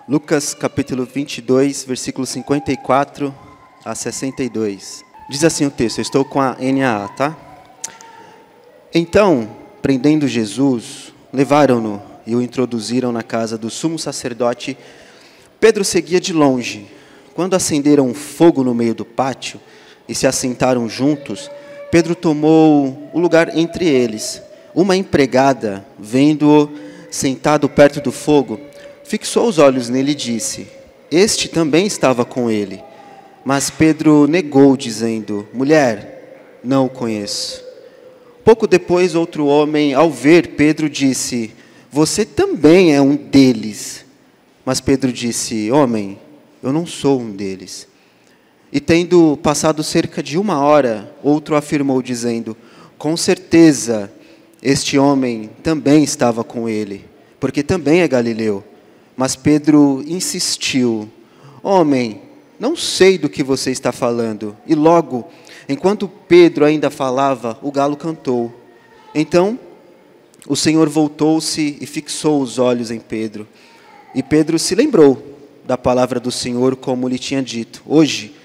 Lucas capítulo 22, versículo 54 a 62. Diz assim o texto, eu estou com a NAA, tá? Então, prendendo Jesus, levaram-no e o introduziram na casa do sumo sacerdote. Pedro seguia de longe. Quando acenderam um fogo no meio do pátio e se assentaram juntos, Pedro tomou o lugar entre eles. Uma empregada, vendo-o sentado perto do fogo, fixou os olhos nele e disse: Este também estava com ele. Mas Pedro negou, dizendo: Mulher, não o conheço. Pouco depois, outro homem, ao ver Pedro, disse: Você também é um deles. Mas Pedro disse: Homem, eu não sou um deles. E tendo passado cerca de 1 hora, outro afirmou, dizendo: Com certeza, este homem também estava com ele, porque também é galileu. Mas Pedro insistiu: Homem, não sei do que você está falando. E logo, enquanto Pedro ainda falava, o galo cantou. Então, o Senhor voltou-se e fixou os olhos em Pedro. E Pedro se lembrou da palavra do Senhor, como lhe tinha dito: Hoje,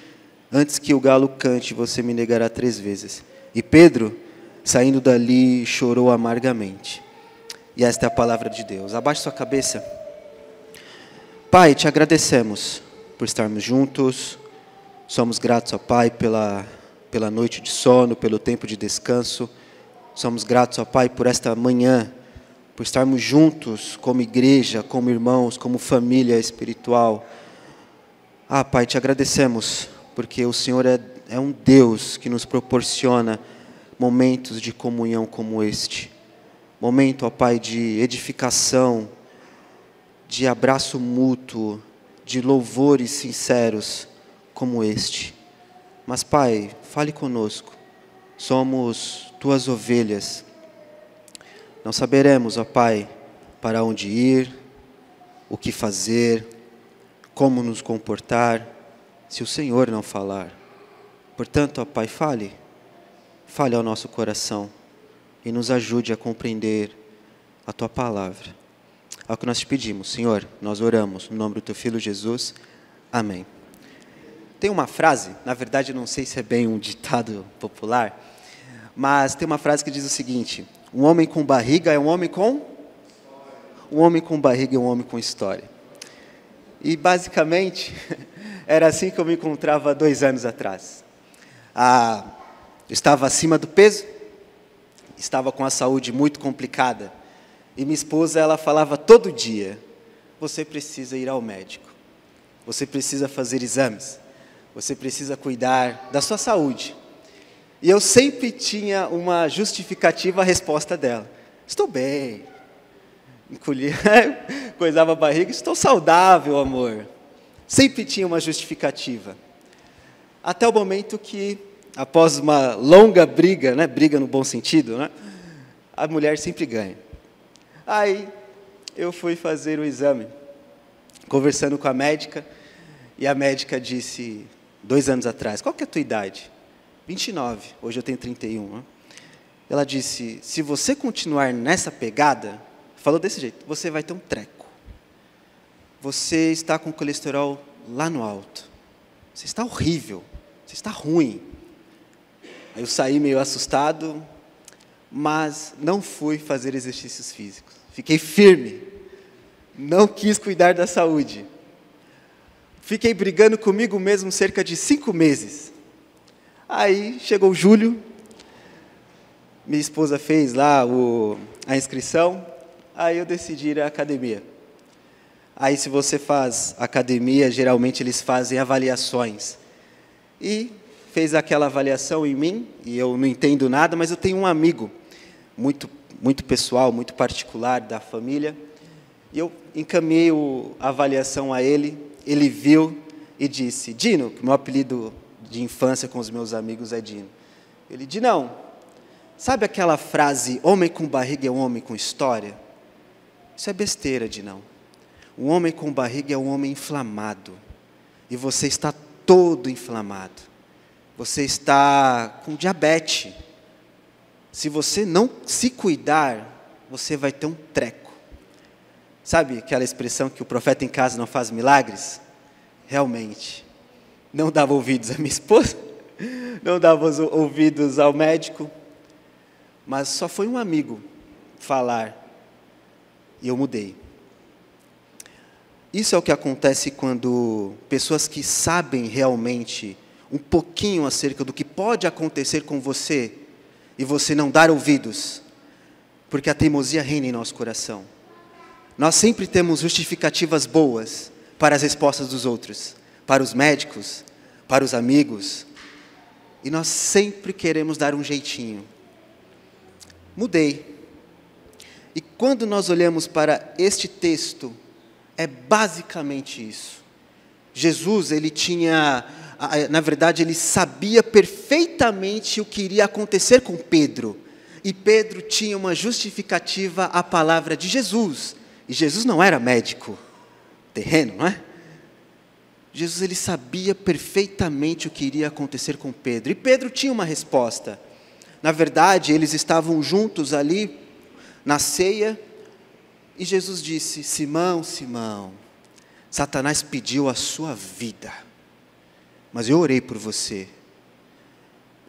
antes que o galo cante, você me negará 3 vezes. E Pedro, saindo dali, chorou amargamente. E esta é a palavra de Deus. Abaixe sua cabeça. Pai, te agradecemos por estarmos juntos. Somos gratos, ó Pai, pela noite de sono, pelo tempo de descanso. Somos gratos, ó Pai, por esta manhã, por estarmos juntos como igreja, como irmãos, como família espiritual. Pai, te agradecemos, porque o Senhor é um Deus que nos proporciona momentos de comunhão como este. Momento, ó Pai, de edificação, de abraço mútuo, de louvores sinceros como este. Mas, Pai, fale conosco. Somos tuas ovelhas. Não saberemos, ó Pai, para onde ir, o que fazer, como nos comportar, se o Senhor não falar. Portanto, ó Pai, fale ao nosso coração e nos ajude a compreender a tua palavra. É o que nós te pedimos, Senhor, nós oramos no nome do teu Filho Jesus. Amém. Tem uma frase, na verdade não sei se é bem um ditado popular, mas tem uma frase que diz o seguinte: um homem com barriga é um homem com... Um homem com barriga é um homem com história. E basicamente, era assim que eu me encontrava 2 anos atrás. Eu estava acima do peso, estava com a saúde muito complicada. E minha esposa, ela falava todo dia: você precisa ir ao médico, você precisa fazer exames, você precisa cuidar da sua saúde. E eu sempre tinha uma justificativa à resposta dela: estou bem, encolhia, coisava a barriga, estou saudável, amor. Sempre tinha uma justificativa. Até o momento que, após uma longa briga, né, briga no bom sentido, né, a mulher sempre ganha. Aí, eu fui fazer o exame, conversando com a médica, e a médica disse, 2 anos atrás: qual que é a tua idade? 29, hoje eu tenho 31. Né? Ela disse: se você continuar nessa pegada, falou desse jeito, você vai ter um treco. Você está com o colesterol lá no alto. Você está horrível, você está ruim. Aí eu saí meio assustado, mas não fui fazer exercícios físicos. Fiquei firme, não quis cuidar da saúde. Fiquei brigando comigo mesmo cerca de 5 meses. Aí chegou julho, minha esposa fez lá a inscrição, aí eu decidi ir à academia. Aí se você faz academia, geralmente eles fazem avaliações. E fez aquela avaliação em mim, e eu não entendo nada, mas eu tenho um amigo muito pessoal, muito particular da família, e eu encaminhei a avaliação a ele, ele viu e disse: Dino, que meu apelido de infância com os meus amigos é Dino. Ele disse: não, sabe aquela frase, homem com barriga é um homem com história? Isso é besteira, Dinão. Um homem com barriga é um homem inflamado, e você está todo inflamado, você está com diabetes. Se você não se cuidar, você vai ter um treco. Sabe aquela expressão que o profeta em casa não faz milagres? Realmente, não dava ouvidos à minha esposa, não dava ouvidos ao médico, mas só foi um amigo falar e eu mudei. Isso é o que acontece quando pessoas que sabem realmente um pouquinho acerca do que pode acontecer com você e você não dar ouvidos, porque a teimosia reina em nosso coração. Nós sempre temos justificativas boas para as respostas dos outros, para os médicos, para os amigos, e nós sempre queremos dar um jeitinho. Mudei. E quando nós olhamos para este texto, é basicamente isso. Jesus, ele tinha, na verdade, ele sabia perfeitamente o que iria acontecer com Pedro. E Pedro tinha uma justificativa à palavra de Jesus. E Jesus não era médico terreno, não é? Jesus, ele sabia perfeitamente o que iria acontecer com Pedro. E Pedro tinha uma resposta. Na verdade, eles estavam juntos ali na ceia. E Jesus disse: Simão, Simão, Satanás pediu a sua vida, mas eu orei por você.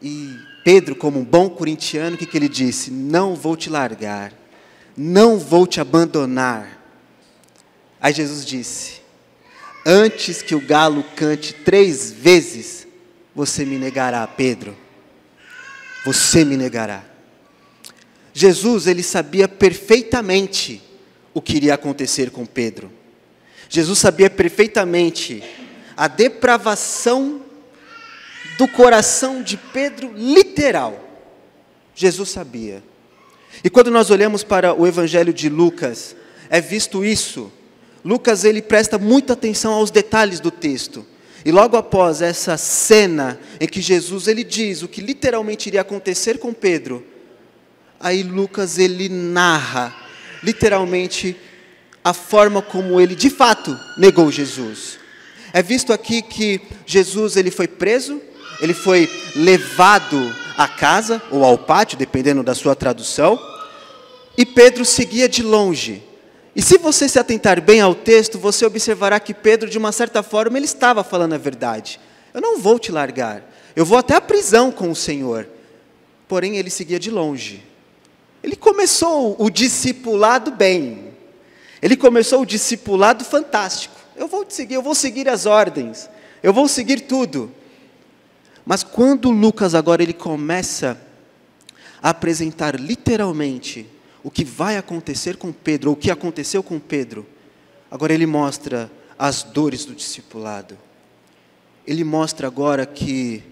E Pedro, como um bom corintiano, o que ele disse? Não vou te largar, não vou te abandonar. Aí Jesus disse: antes que o galo cante 3 vezes, você me negará, Pedro. Você me negará. Jesus, ele sabia perfeitamente o que iria acontecer com Pedro. Jesus sabia perfeitamente a depravação do coração de Pedro, literal. Jesus sabia. E quando nós olhamos para o Evangelho de Lucas, é visto isso. Lucas, ele presta muita atenção aos detalhes do texto. E logo após essa cena em que Jesus, ele diz o que literalmente iria acontecer com Pedro, aí Lucas, ele narra literalmente a forma como ele de fato negou Jesus. É visto aqui que Jesus, ele foi preso, ele foi levado à casa ou ao pátio, dependendo da sua tradução, e Pedro seguia de longe. E se você se atentar bem ao texto, você observará que Pedro, de uma certa forma, ele estava falando a verdade. Eu não vou te largar, eu vou até a prisão com o Senhor. Porém, ele seguia de longe. Ele começou o discipulado bem. Ele começou o discipulado fantástico. Eu vou te seguir, eu vou seguir as ordens, eu vou seguir tudo. Mas quando Lucas agora ele começa a apresentar literalmente o que vai acontecer com Pedro, ou o que aconteceu com Pedro, agora ele mostra as dores do discipulado. Ele mostra agora que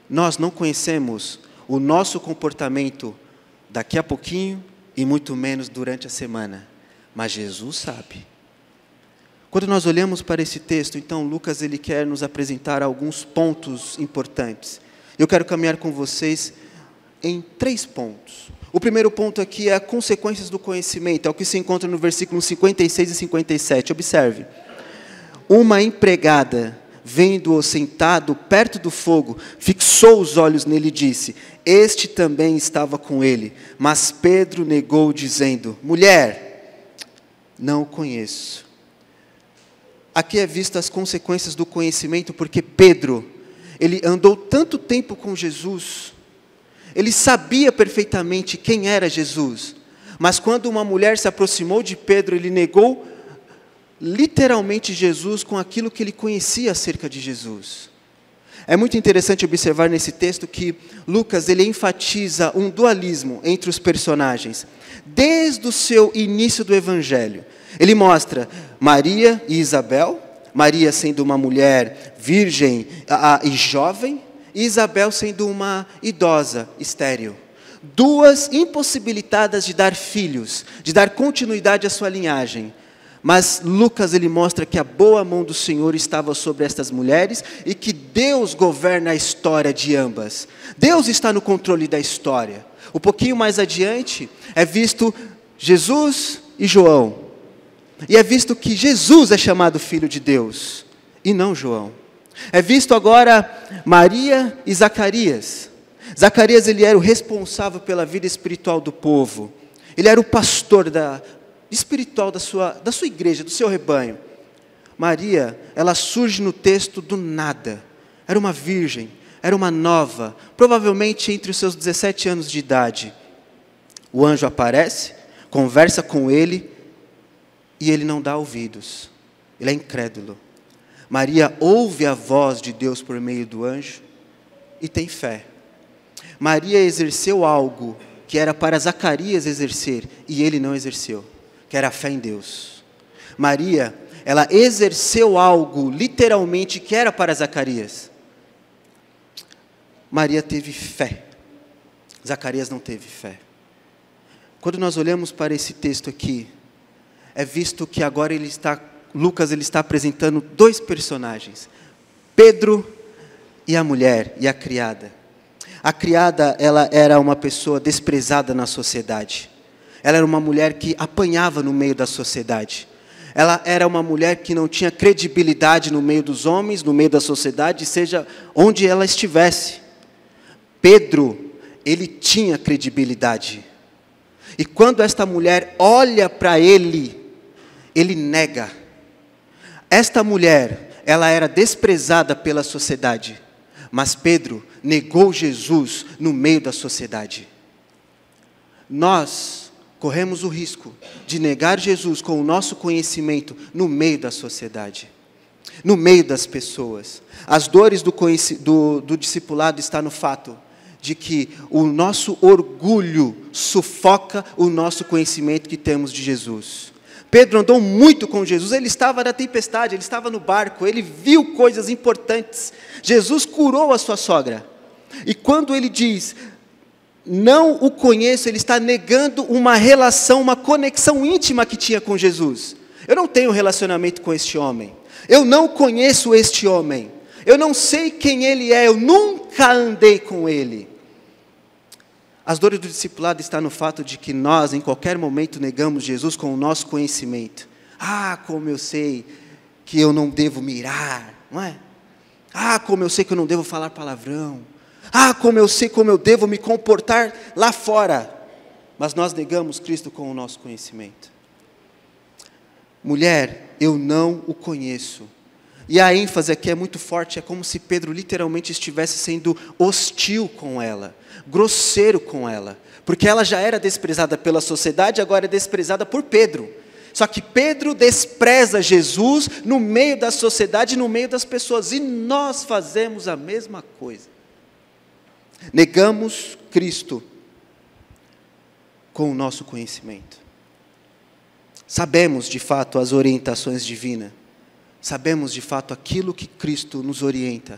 nós não conhecemos o nosso comportamento daqui a pouquinho e muito menos durante a semana, mas Jesus sabe. Quando nós olhamos para esse texto, então Lucas ele quer nos apresentar alguns pontos importantes. Eu quero caminhar com vocês em 3 pontos. O primeiro ponto aqui é as consequências do conhecimento, é o que se encontra no versículo 56 e 57. Observe. Uma empregada, vendo-o sentado perto do fogo, fixou os olhos nele e disse: este também estava com ele. Mas Pedro negou, dizendo: mulher, não o conheço. Aqui é visto as consequências do conhecimento, porque Pedro, ele andou tanto tempo com Jesus, ele sabia perfeitamente quem era Jesus, mas quando uma mulher se aproximou de Pedro, ele negou literalmente Jesus com aquilo que ele conhecia acerca de Jesus. É muito interessante observar nesse texto que Lucas ele enfatiza um dualismo entre os personagens, desde o seu início do Evangelho. Ele mostra Maria e Isabel, Maria sendo uma mulher virgem e jovem, e Isabel sendo uma idosa, estéril. 2 impossibilitadas de dar filhos, de dar continuidade à sua linhagem. Mas Lucas ele mostra que a boa mão do Senhor estava sobre estas mulheres e que Deus governa a história de ambas. Deus está no controle da história. Um pouquinho mais adiante é visto Jesus e João. E é visto que Jesus é chamado Filho de Deus e não João. É visto agora Maria e Zacarias. Zacarias ele era o responsável pela vida espiritual do povo. Ele era o pastor espiritual da sua igreja, do seu rebanho. Maria, ela surge no texto do nada. Era uma virgem, era uma nova, provavelmente entre os seus 17 anos de idade. O anjo aparece, conversa com ele, e ele não dá ouvidos. Ele é incrédulo. Maria ouve a voz de Deus por meio do anjo e tem fé. Maria exerceu algo que era para Zacarias exercer, e ele não exerceu, que era a fé em Deus. Maria, ela exerceu algo, literalmente, que era para Zacarias. Maria teve fé. Zacarias não teve fé. Quando nós olhamos para esse texto aqui, é visto que agora Lucas está apresentando dois personagens, Pedro e a mulher, e a criada. A criada, ela era uma pessoa desprezada na sociedade. Ela era uma mulher que apanhava no meio da sociedade. Ela era uma mulher que não tinha credibilidade no meio dos homens, no meio da sociedade, seja onde ela estivesse. Pedro, ele tinha credibilidade. E quando esta mulher olha para ele, ele nega. Esta mulher, ela era desprezada pela sociedade, mas Pedro negou Jesus no meio da sociedade. Nós corremos o risco de negar Jesus com o nosso conhecimento no meio da sociedade, no meio das pessoas. As dores do discipulado estão no fato de que o nosso orgulho sufoca o nosso conhecimento que temos de Jesus. Pedro andou muito com Jesus, ele estava na tempestade, ele estava no barco, ele viu coisas importantes. Jesus curou a sua sogra. E quando ele diz, não o conheço, ele está negando uma relação, uma conexão íntima que tinha com Jesus. Eu não tenho relacionamento com este homem. Eu não conheço este homem. Eu não sei quem ele é, eu nunca andei com ele. As dores do discipulado estão no fato de que nós, em qualquer momento, negamos Jesus com o nosso conhecimento. Ah, como eu sei que eu não devo mirar, não é? Ah, como eu sei que eu não devo falar palavrão. Ah, como eu sei como eu devo me comportar lá fora. Mas nós negamos Cristo com o nosso conhecimento. Mulher, eu não o conheço. E a ênfase aqui é muito forte, é como se Pedro literalmente estivesse sendo hostil com ela, grosseiro com ela, porque ela já era desprezada pela sociedade, agora é desprezada por Pedro. Só que Pedro despreza Jesus no meio da sociedade, no meio das pessoas, e nós fazemos a mesma coisa. Negamos Cristo com o nosso conhecimento. Sabemos de fato as orientações divinas. Sabemos de fato aquilo que Cristo nos orienta.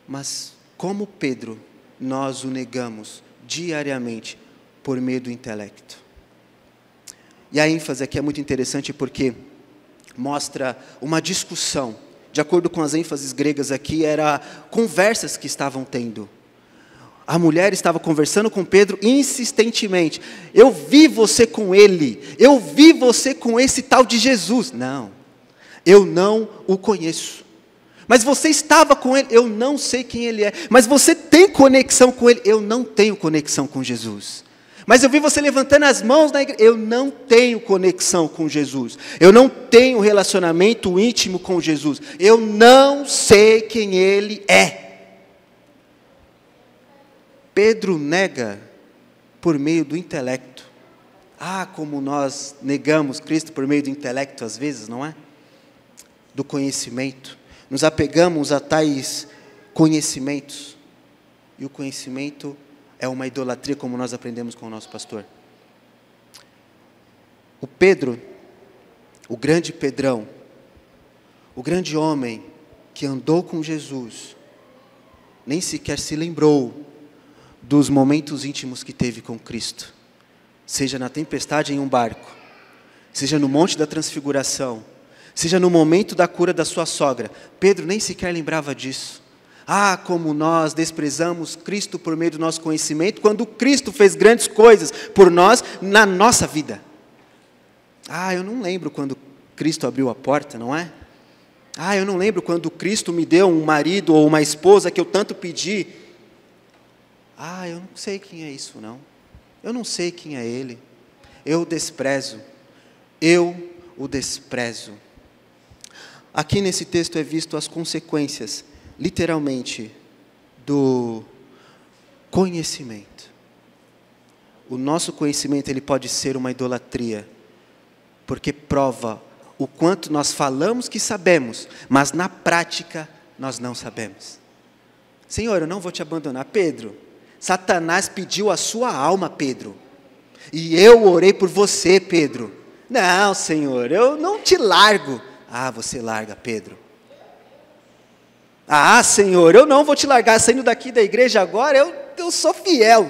Mas, como Pedro, nós o negamos diariamente por meio do intelecto. E a ênfase aqui é muito interessante porque mostra uma discussão. De acordo com as ênfases gregas aqui, eram conversas que estavam tendo. A mulher estava conversando com Pedro insistentemente. Eu vi você com ele. Eu vi você com esse tal de Jesus. Não, eu não o conheço. Mas você estava com ele. Eu não sei quem ele é. Mas você tem conexão com ele. Eu não tenho conexão com Jesus. Mas eu vi você levantando as mãos na igreja. Eu não tenho conexão com Jesus. Eu não tenho relacionamento íntimo com Jesus. Eu não sei quem ele é. Pedro nega por meio do intelecto. Ah, como nós negamos Cristo por meio do intelecto às vezes, não é? Do conhecimento. Nos apegamos a tais conhecimentos. E o conhecimento é uma idolatria, como nós aprendemos com o nosso pastor. O Pedro, o grande Pedrão, o grande homem que andou com Jesus, nem sequer se lembrou dos momentos íntimos que teve com Cristo, seja na tempestade em um barco, seja no Monte da Transfiguração, seja no momento da cura da sua sogra. Pedro nem sequer lembrava disso. Ah, como nós desprezamos Cristo por meio do nosso conhecimento, quando Cristo fez grandes coisas por nós na nossa vida. Ah, eu não lembro quando Cristo abriu a porta, não é? Ah, eu não lembro quando Cristo me deu um marido ou uma esposa que eu tanto pedi. Ah, eu não sei quem é isso, não. Eu não sei quem é ele. Eu o desprezo. Eu o desprezo. Aqui nesse texto é visto as consequências, literalmente, do conhecimento. O nosso conhecimento ele pode ser uma idolatria, porque prova o quanto nós falamos que sabemos, mas na prática nós não sabemos. Senhor, eu não vou te abandonar. Pedro, Satanás pediu a sua alma, Pedro. E eu orei por você, Pedro. Não, Senhor, eu não te largo. Ah, você larga, Pedro. Ah, Senhor, eu não vou te largar. Saindo daqui da igreja agora, eu sou fiel.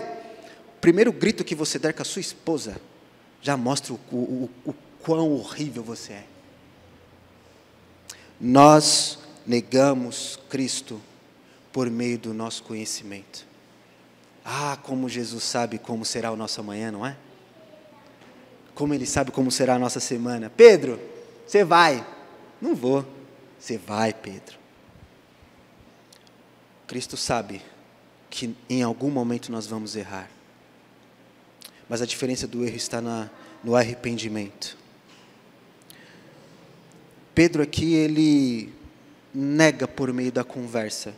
O primeiro grito que você der com a sua esposa já mostra o quão horrível você é. Nós negamos Cristo por meio do nosso conhecimento. Ah, como Jesus sabe como será o nosso amanhã, não é? Como Ele sabe como será a nossa semana. Pedro, você vai. Não vou. Você vai, Pedro. Cristo sabe que em algum momento nós vamos errar. Mas a diferença do erro está no arrependimento. Pedro aqui, ele nega por meio da conversa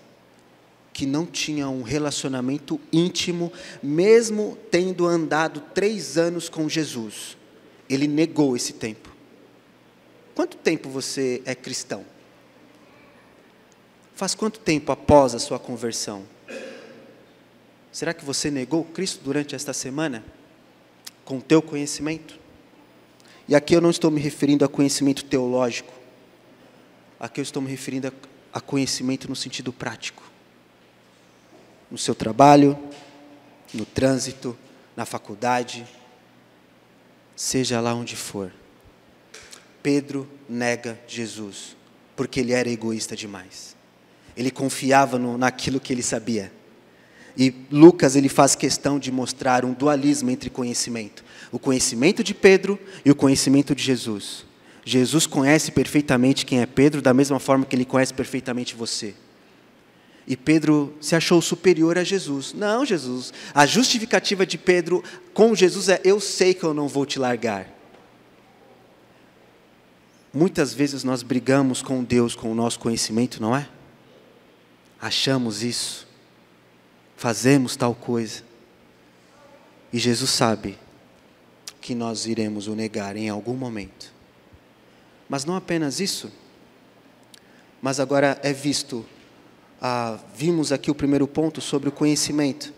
que não tinha um relacionamento íntimo, mesmo tendo andado 3 anos com Jesus. Ele negou esse tempo. Quanto tempo você é cristão? Faz quanto tempo após a sua conversão? Será que você negou Cristo durante esta semana? Com o teu conhecimento? E aqui eu não estou me referindo a conhecimento teológico. Aqui eu estou me referindo a conhecimento no sentido prático. No seu trabalho, no trânsito, na faculdade, seja lá onde for. Pedro nega Jesus, porque ele era egoísta demais. Ele confiava naquilo que ele sabia. E Lucas ele faz questão de mostrar um dualismo entre conhecimento. O conhecimento de Pedro e o conhecimento de Jesus. Jesus conhece perfeitamente quem é Pedro, da mesma forma que ele conhece perfeitamente você. E Pedro se achou superior a Jesus. Não, Jesus. A justificativa de Pedro com Jesus é: eu sei que eu não vou te largar. Muitas vezes nós brigamos com Deus com o nosso conhecimento, não é? Achamos isso. Fazemos tal coisa. E Jesus sabe que nós iremos o negar em algum momento. Mas não apenas isso, mas agora é visto, vimos aqui o primeiro ponto sobre o conhecimento,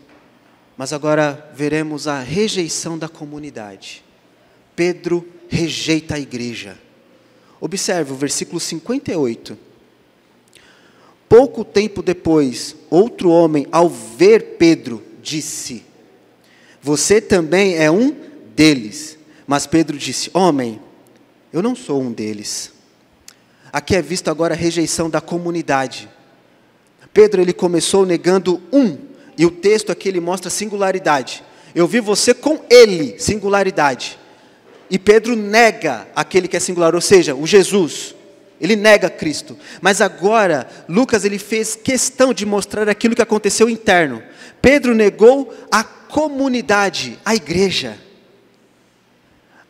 mas agora veremos a rejeição da comunidade. Pedro rejeita a igreja. Observe o versículo 58. Pouco tempo depois, outro homem, ao ver Pedro, disse: você também é um deles. Mas Pedro disse: homem, eu não sou um deles. Aqui é visto agora a rejeição da comunidade. Pedro ele começou negando e o texto aqui ele mostra singularidade. Eu vi você com ele, singularidade. E Pedro nega aquele que é singular, ou seja, o Jesus. Ele nega Cristo. Mas agora, Lucas ele fez questão de mostrar aquilo que aconteceu interno. Pedro negou a comunidade, a igreja.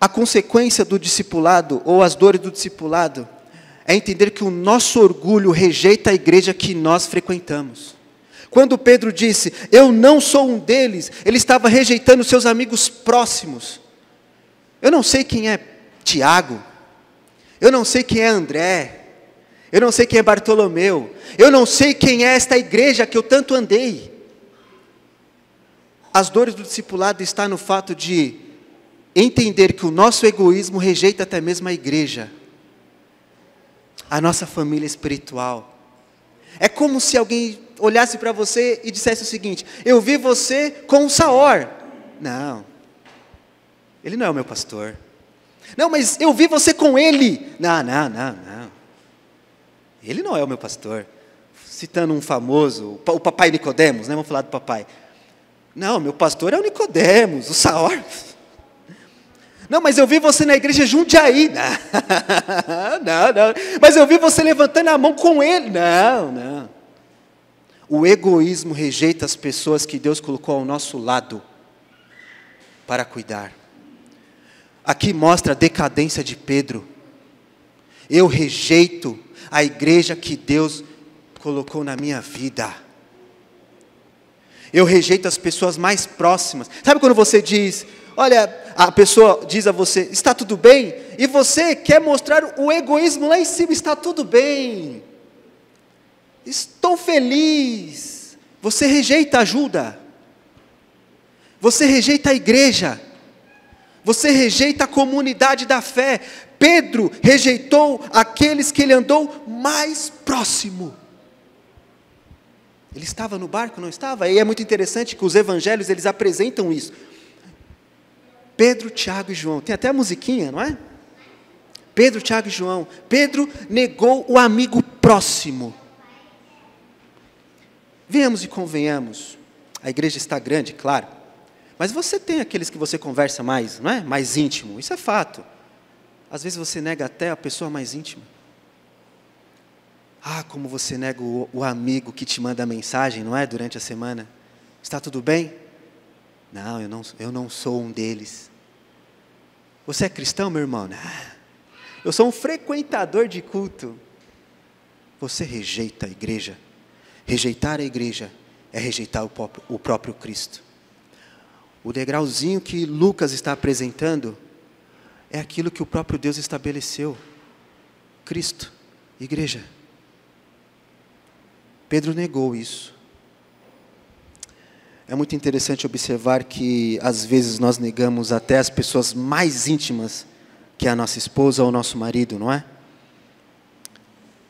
A consequência do discipulado, ou as dores do discipulado, é entender que o nosso orgulho rejeita a igreja que nós frequentamos. Quando Pedro disse: eu não sou um deles, ele estava rejeitando seus amigos próximos. Eu não sei quem é Tiago, eu não sei quem é André, eu não sei quem é Bartolomeu, eu não sei quem é esta igreja que eu tanto andei. As dores do discipulado estão no fato de entender que o nosso egoísmo rejeita até mesmo a igreja, a nossa família espiritual. É como se alguém olhasse para você e dissesse o seguinte: eu vi você com o Saor. Não, ele não é o meu pastor. Não, mas eu vi você com ele. Não. Ele não é o meu pastor. Citando um famoso, o papai Nicodemos, né? Vamos falar do papai. Não, meu pastor é o Nicodemos, o Saor. Não, mas eu vi você na igreja Jundiaí. Não. Mas eu vi você levantando a mão com ele. Não. O egoísmo rejeita as pessoas que Deus colocou ao nosso lado para cuidar. Aqui mostra a decadência de Pedro. Eu rejeito a igreja que Deus colocou na minha vida. Eu rejeito as pessoas mais próximas. Sabe quando você diz, olha, a pessoa diz a você, está tudo bem? E você quer mostrar o egoísmo lá em cima, está tudo bem. Estou feliz. Você rejeita a ajuda. Você rejeita a igreja. Você rejeita a comunidade da fé. Pedro rejeitou aqueles que ele andou mais próximo. Ele estava no barco, não estava? E é muito interessante que os evangelhos, eles apresentam isso. Pedro, Tiago e João. Tem até a musiquinha, não é? Pedro, Tiago e João. Pedro negou o amigo próximo. Venhamos e convenhamos. A igreja está grande, claro. Mas você tem aqueles que você conversa mais, não é? Mais íntimo. Isso é fato. Às vezes você nega até a pessoa mais íntima. Ah, como você nega o amigo que te manda mensagem, não é? Durante a semana. Está tudo bem? Não, eu não sou um deles. Você é cristão, meu irmão? Não. Eu sou um frequentador de culto. Você rejeita a igreja. Rejeitar a igreja é rejeitar o próprio Cristo. O degrauzinho que Lucas está apresentando é aquilo que o próprio Deus estabeleceu. Cristo, igreja. Pedro negou isso. É muito interessante observar que, às vezes, nós negamos até as pessoas mais íntimas, que é a nossa esposa ou o nosso marido, não é?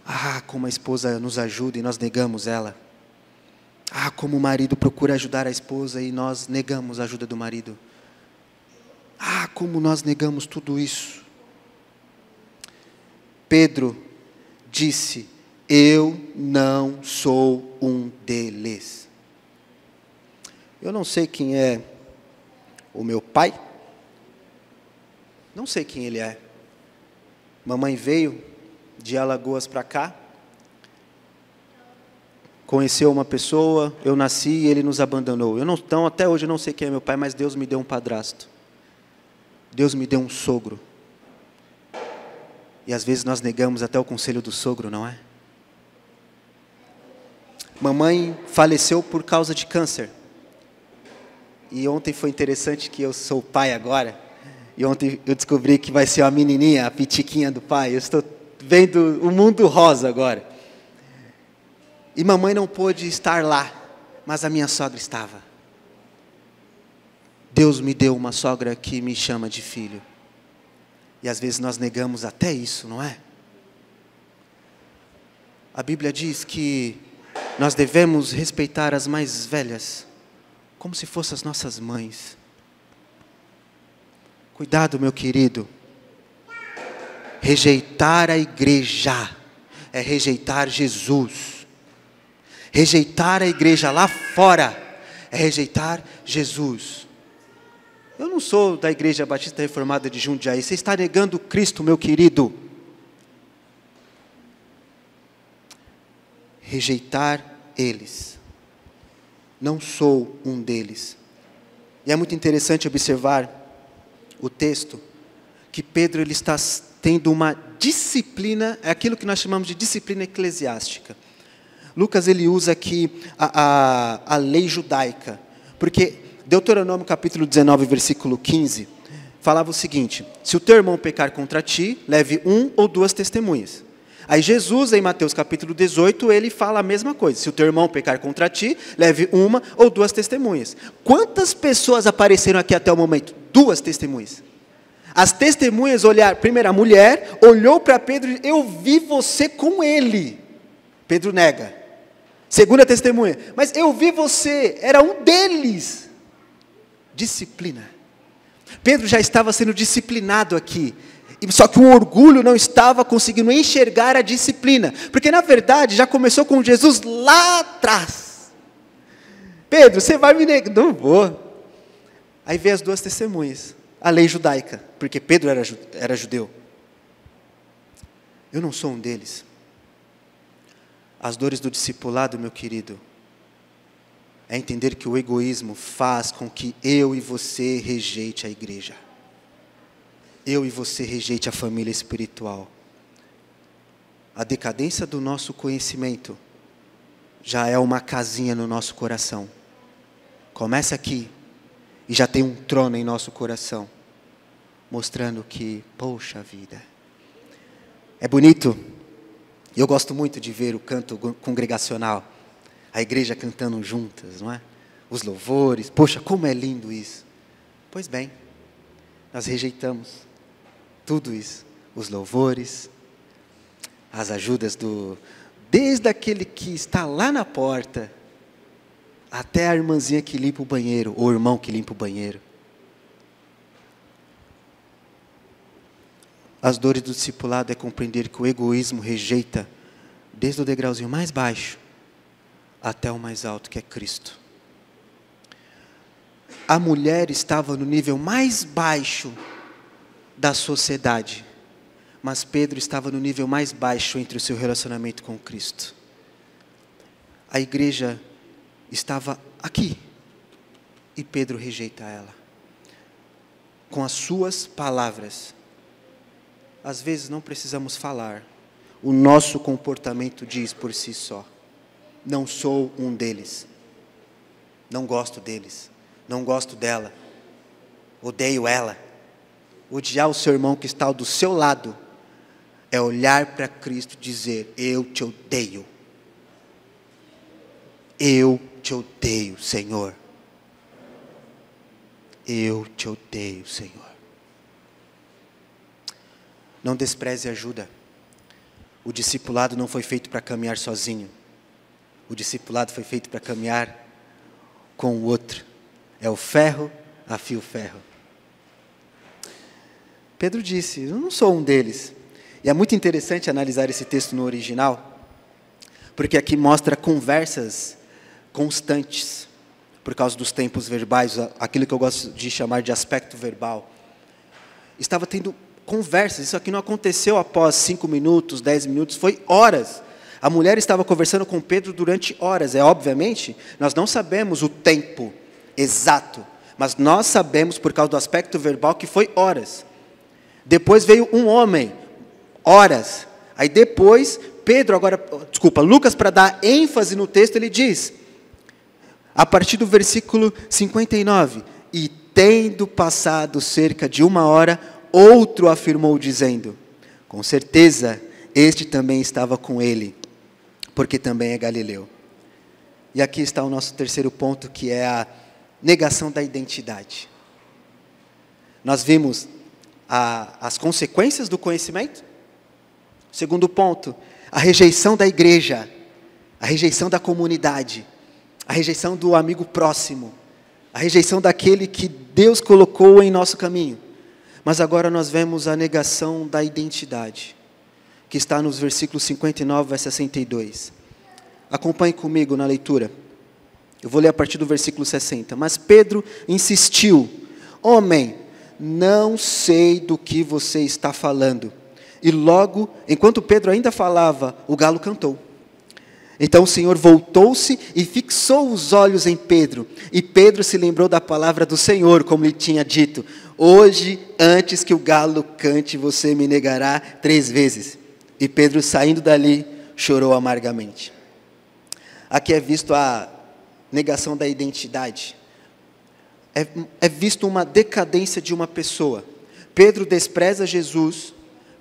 Ah, como a esposa nos ajuda e nós negamos ela. Ah, como o marido procura ajudar a esposa e nós negamos a ajuda do marido. Ah, como nós negamos tudo isso. Pedro disse, eu não sou um deles. Eu não sei quem é o meu pai. Não sei quem ele é. Mamãe veio de Alagoas para cá. Conheceu uma pessoa, eu nasci e ele nos abandonou. Então, até hoje eu não sei quem é meu pai, mas Deus me deu um padrasto. Deus me deu um sogro. E às vezes nós negamos até o conselho do sogro, não é? Mamãe faleceu por causa de câncer. E ontem foi interessante que eu sou pai agora. E ontem eu descobri que vai ser uma menininha, a pitiquinha do pai. Eu estou vendo o mundo rosa agora. E mamãe não pôde estar lá, mas a minha sogra estava. Deus me deu uma sogra que me chama de filho. E às vezes nós negamos até isso, não é? A Bíblia diz que nós devemos respeitar as mais velhas, como se fossem as nossas mães. Cuidado, meu querido. Rejeitar a igreja é rejeitar Jesus. Rejeitar a igreja lá fora é rejeitar Jesus. Eu não sou da Igreja Batista Reformada de Jundiaí. Você está negando Cristo, meu querido. Rejeitar eles. Não sou um deles. E é muito interessante observar o texto, que Pedro ele está tendo uma disciplina, é aquilo que nós chamamos de disciplina eclesiástica. Lucas ele usa aqui a lei judaica, porque Deuteronômio capítulo 19, versículo 15, falava o seguinte, se o teu irmão pecar contra ti, leve 1 ou 2 testemunhas. Aí Jesus, em Mateus capítulo 18, ele fala a mesma coisa, se o teu irmão pecar contra ti, leve 1 ou 2 testemunhas. Quantas pessoas apareceram aqui até o momento? 2 testemunhas. As testemunhas olharam, primeiro a mulher, olhou para Pedro e disse, eu vi você com ele. Pedro nega. Segunda testemunha, mas eu vi você, era um deles. Disciplina. Pedro já estava sendo disciplinado aqui, só que o orgulho não estava conseguindo enxergar a disciplina, porque na verdade já começou com Jesus lá atrás. Pedro, você vai me negar? Não vou. Aí vem as 2 testemunhas, a lei judaica, porque Pedro era judeu. Eu não sou um deles. As dores do discipulado, meu querido, é entender que o egoísmo faz com que eu e você rejeite a igreja. eu e você rejeite a família espiritual. A decadência do nosso conhecimento já é uma casinha no nosso coração. Começa aqui e já tem um trono em nosso coração, mostrando que, poxa vida, é bonito. Eu gosto muito de ver o canto congregacional, a igreja cantando juntas, não é? Os louvores, poxa, como é lindo isso. Pois bem, nós rejeitamos tudo isso, os louvores, as ajudas desde aquele que está lá na porta, até a irmãzinha que limpa o banheiro, ou o irmão que limpa o banheiro. As dores do discipulado é compreender que o egoísmo rejeita desde o degrauzinho mais baixo até o mais alto, que é Cristo. A mulher estava no nível mais baixo da sociedade, mas Pedro estava no nível mais baixo entre o seu relacionamento com Cristo. A igreja estava aqui e Pedro rejeita ela com as suas palavras. Às vezes não precisamos falar, o nosso comportamento diz por si só: não sou um deles, não gosto deles, não gosto dela, odeio ela. Odiar o seu irmão que está do seu lado é olhar para Cristo e dizer: eu te odeio, eu te odeio, Senhor, eu te odeio, Senhor. Não despreze ajuda. O discipulado não foi feito para caminhar sozinho. O discipulado foi feito para caminhar com o outro. É o ferro afia o ferro. Pedro disse: eu não sou um deles. E é muito interessante analisar esse texto no original, porque aqui mostra conversas constantes, por causa dos tempos verbais, aquilo que eu gosto de chamar de aspecto verbal. Estava tendo conversas, isso aqui não aconteceu após 5 minutos, 10 minutos, foi horas. A mulher estava conversando com Pedro durante horas. Obviamente, nós não sabemos o tempo exato, mas nós sabemos, por causa do aspecto verbal, que foi horas. Depois veio um homem, horas. Aí depois, Lucas, para dar ênfase no texto, ele diz, a partir do versículo 59, e tendo passado cerca de 1 hora, outro afirmou dizendo: com certeza, este também estava com ele, porque também é galileu. E aqui está o nosso terceiro ponto, que é a negação da identidade. Nós vimos as consequências do conhecimento. Segundo ponto, a rejeição da igreja, a rejeição da comunidade, a rejeição do amigo próximo, a rejeição daquele que Deus colocou em nosso caminho. Mas agora nós vemos a negação da identidade, que está nos versículos 59 a 62. Acompanhe comigo na leitura. Eu vou ler a partir do versículo 60. Mas Pedro insistiu: homem, não sei do que você está falando. E logo, enquanto Pedro ainda falava, o galo cantou. Então o Senhor voltou-se e fixou os olhos em Pedro. E Pedro se lembrou da palavra do Senhor, como lhe tinha dito: hoje, antes que o galo cante, você me negará 3 vezes. E Pedro, saindo dali, chorou amargamente. Aqui é visto a negação da identidade. É visto uma decadência de uma pessoa. Pedro despreza Jesus,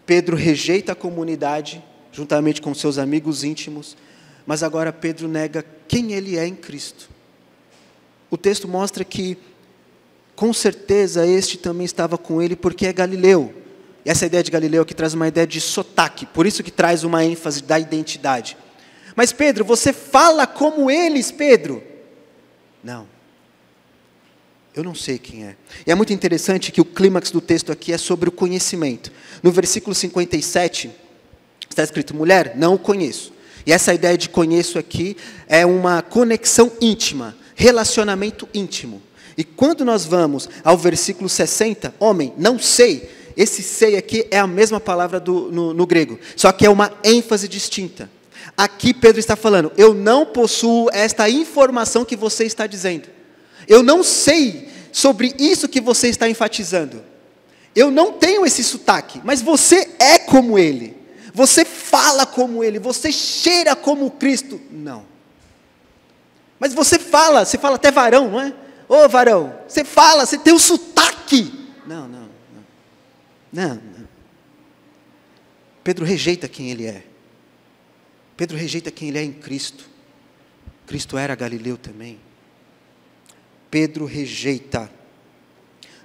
Pedro rejeita a comunidade, juntamente com seus amigos íntimos, mas agora Pedro nega quem ele é em Cristo. O texto mostra que, com certeza, este também estava com ele, porque é Galileu. E essa ideia de Galileu aqui traz uma ideia de sotaque, por isso que traz uma ênfase da identidade. Mas Pedro, você fala como eles, Pedro? Não. Eu não sei quem é. E é muito interessante que o clímax do texto aqui é sobre o conhecimento. No versículo 57, está escrito: mulher, não o conheço. E essa ideia de conheço aqui é uma conexão íntima, relacionamento íntimo. E quando nós vamos ao versículo 60, homem, não sei, esse sei aqui é a mesma palavra no grego, só que é uma ênfase distinta. Aqui Pedro está falando: eu não possuo esta informação que você está dizendo. Eu não sei sobre isso que você está enfatizando. Eu não tenho esse sotaque, mas você é como ele. Você fala como ele, você cheira como Cristo. Não. Mas você fala até varão, não é? Ô varão, você fala, você tem um sotaque. Não. Pedro rejeita quem ele é. Pedro rejeita quem ele é em Cristo. Cristo era galileu também. Pedro rejeita,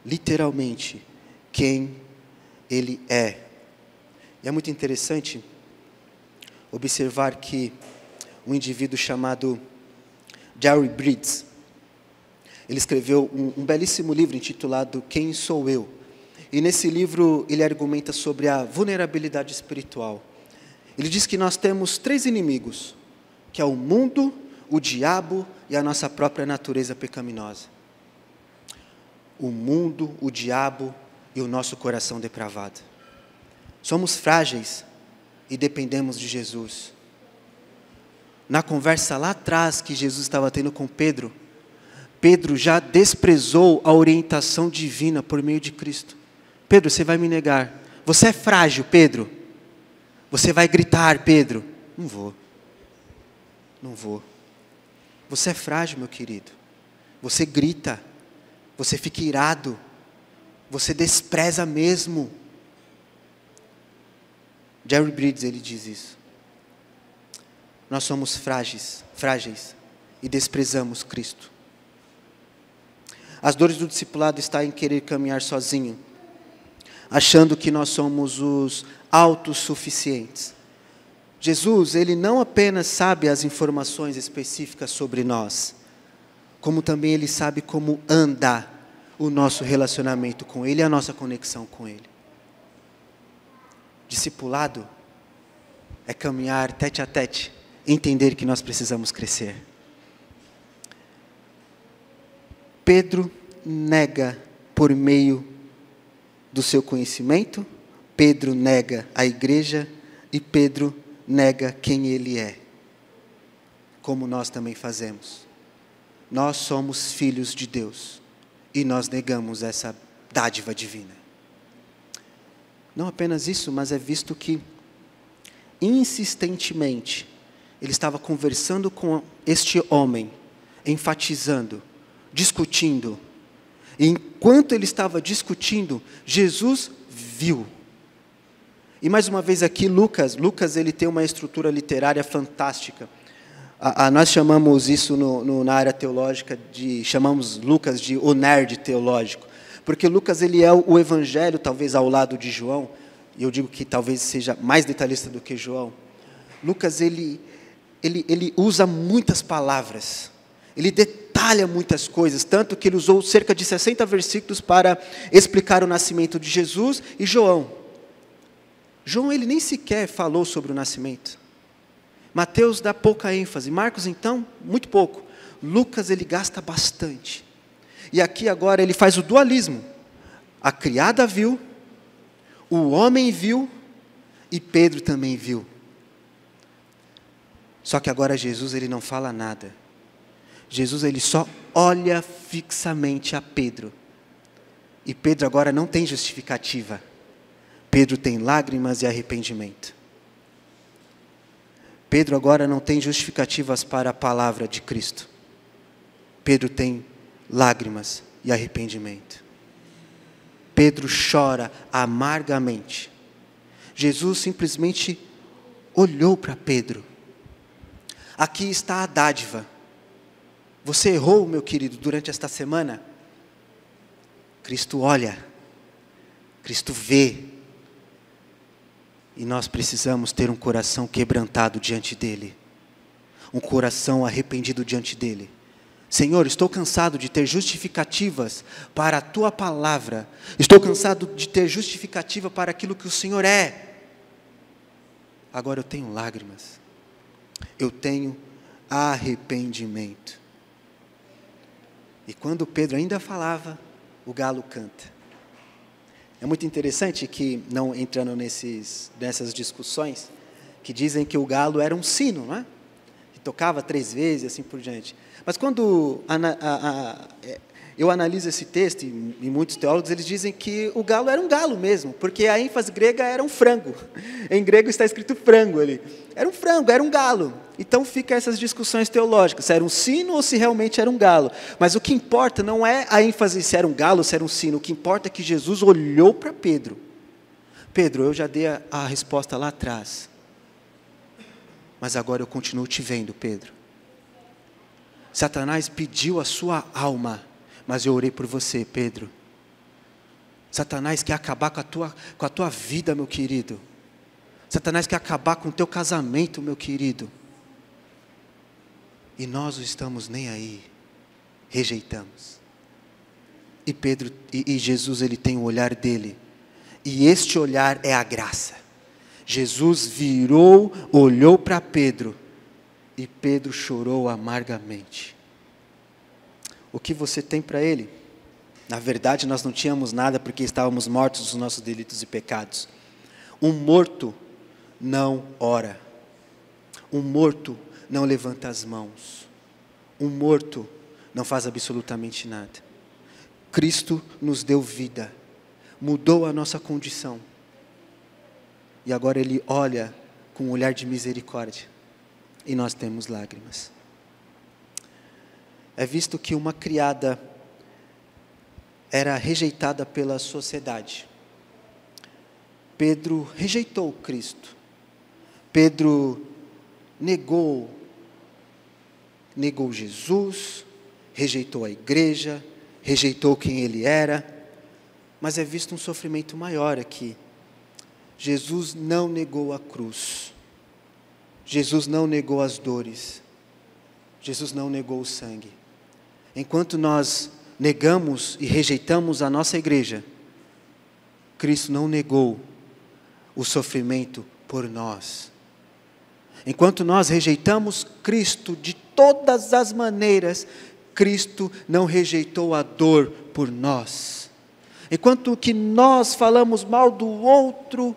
literalmente, quem ele é. E é muito interessante observar que um indivíduo chamado Jerry Bridges, ele escreveu um belíssimo livro intitulado Quem Sou Eu? E nesse livro ele argumenta sobre a vulnerabilidade espiritual. Ele diz que nós temos 3 inimigos, que é o mundo, o diabo e a nossa própria natureza pecaminosa. O mundo, o diabo e o nosso coração depravado. Somos frágeis e dependemos de Jesus. Na conversa lá atrás que Jesus estava tendo com Pedro, Pedro já desprezou a orientação divina por meio de Cristo. Pedro, você vai me negar. Você é frágil, Pedro. Você vai gritar, Pedro. Não vou. Você é frágil, meu querido. Você grita. Você fica irado. Você despreza mesmo. Jerry Bridges, ele diz isso. Nós somos frágeis e desprezamos Cristo. As dores do discipulado estão em querer caminhar sozinho, achando que nós somos os autossuficientes. Jesus, ele não apenas sabe as informações específicas sobre nós, como também ele sabe como anda o nosso relacionamento com ele e a nossa conexão com ele. Discipulado é caminhar tete a tete, entender que nós precisamos crescer. Pedro nega por meio do seu conhecimento, Pedro nega a igreja e Pedro nega quem ele é, como nós também fazemos. Nós somos filhos de Deus e nós negamos essa dádiva divina. Não apenas isso, mas é visto que insistentemente ele estava conversando com este homem, enfatizando, discutindo. E enquanto ele estava discutindo, Jesus viu. E mais uma vez aqui, Lucas ele tem uma estrutura literária fantástica. Nós chamamos isso na área teológica, chamamos Lucas de o nerd teológico. Porque Lucas ele é o evangelho, talvez ao lado de João, e eu digo que talvez seja mais detalhista do que João. Lucas ele usa muitas palavras, ele detalha muitas coisas, tanto que ele usou cerca de 60 versículos para explicar o nascimento de Jesus e João. João ele nem sequer falou sobre o nascimento. Mateus dá pouca ênfase, Marcos então, muito pouco. Lucas ele gasta bastante. E aqui agora ele faz o dualismo. A criada viu, o homem viu e Pedro também viu. Só que agora Jesus ele não fala nada. Jesus ele só olha fixamente a Pedro. E Pedro agora não tem justificativa. Pedro tem lágrimas e arrependimento. Pedro agora não tem justificativas para a palavra de Cristo. Pedro tem lágrimas e arrependimento. Pedro chora amargamente. Jesus simplesmente olhou para Pedro. Aqui está a dádiva. Você errou, meu querido, durante esta semana? Cristo olha, Cristo vê. E nós precisamos ter um coração quebrantado diante dEle. Um coração arrependido diante dEle. Senhor, estou cansado de ter justificativas para a Tua palavra. Estou cansado de ter justificativa para aquilo que o Senhor é. Agora eu tenho lágrimas. Eu tenho arrependimento. E quando Pedro ainda falava, o galo canta. É muito interessante que, não entrando nessas discussões, que dizem que o galo era um sino, não é? Que tocava 3 vezes e assim por diante. Mas quando eu analiso esse texto, e muitos teólogos eles dizem que o galo era um galo mesmo, porque a ênfase grega era um frango. Em grego está escrito frango ali. Era um frango, era um galo. Então fica essas discussões teológicas, se era um sino ou se realmente era um galo. Mas o que importa não é a ênfase se era um galo ou se era um sino, o que importa é que Jesus olhou para Pedro. Pedro, eu já dei a resposta lá atrás, mas agora eu continuo te vendo, Pedro. Satanás pediu a sua alma, mas eu orei por você, Pedro. Satanás quer acabar com a tua vida, meu querido. Satanás quer acabar com o teu casamento, meu querido. E nós não estamos nem aí, rejeitamos. E Pedro, e Jesus, ele tem o olhar dele. E este olhar é a graça. Jesus virou, olhou para Pedro, e Pedro chorou amargamente. O que você tem para ele? Na verdade, nós não tínhamos nada porque estávamos mortos dos nossos delitos e pecados. Um morto não ora. Um morto não levanta as mãos. Um morto não faz absolutamente nada. Cristo nos deu vida, mudou a nossa condição. E agora Ele olha com um olhar de misericórdia. E nós temos lágrimas. É visto que uma criada era rejeitada pela sociedade. Pedro rejeitou Cristo. Pedro negou Jesus, rejeitou a igreja, rejeitou quem ele era. Mas é visto um sofrimento maior aqui. Jesus não negou a cruz. Jesus não negou as dores. Jesus não negou o sangue. Enquanto nós negamos e rejeitamos a nossa igreja, Cristo não negou o sofrimento por nós. Enquanto nós rejeitamos Cristo de todas as maneiras, Cristo não rejeitou a dor por nós. Enquanto que nós falamos mal do outro,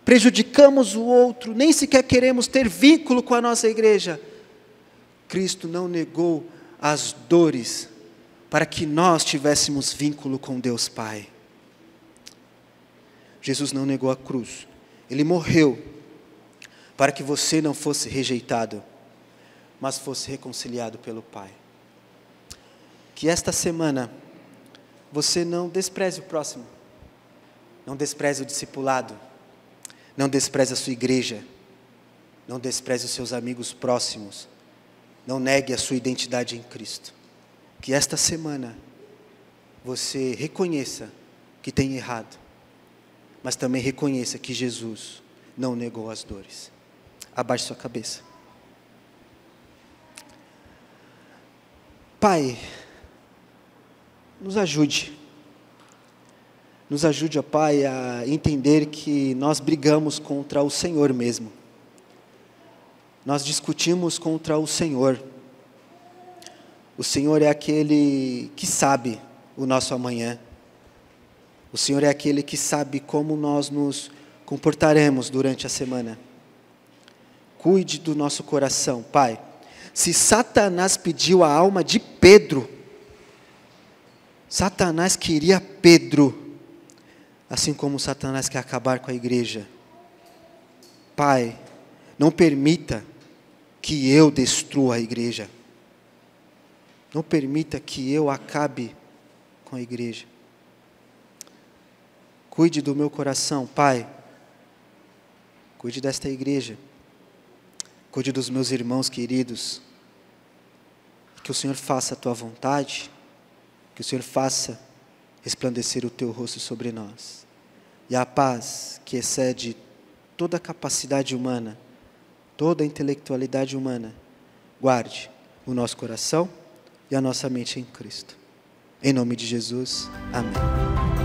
prejudicamos o outro, nem sequer queremos ter vínculo com a nossa igreja, Cristo não negou as dores para que nós tivéssemos vínculo com Deus Pai. Jesus não negou a cruz. Ele morreu para que você não fosse rejeitado, mas fosse reconciliado pelo Pai. Que esta semana você não despreze o próximo, não despreze o discipulado, não despreze a sua igreja, não despreze os seus amigos próximos, não negue a sua identidade em Cristo. Que esta semana você reconheça que tem errado, mas também reconheça que Jesus não negou as dores. Abaixe sua cabeça. Pai, nos ajude. Nos ajude, ó Pai, a entender que nós brigamos contra o Senhor mesmo. Nós discutimos contra o Senhor. O Senhor é aquele que sabe o nosso amanhã. O Senhor é aquele que sabe como nós nos comportaremos durante a semana. Cuide do nosso coração, Pai. Se Satanás pediu a alma de Pedro, Satanás queria Pedro, assim como Satanás quer acabar com a igreja. Pai, não permita que eu destrua a igreja. Não permita que eu acabe com a igreja. Cuide do meu coração, Pai. Cuide desta igreja. Cuide dos meus irmãos queridos. Que o Senhor faça a tua vontade. Que o Senhor faça resplandecer o teu rosto sobre nós. E a paz que excede toda a capacidade humana, toda a intelectualidade humana, guarde o nosso coração e a nossa mente em Cristo. Em nome de Jesus, amém.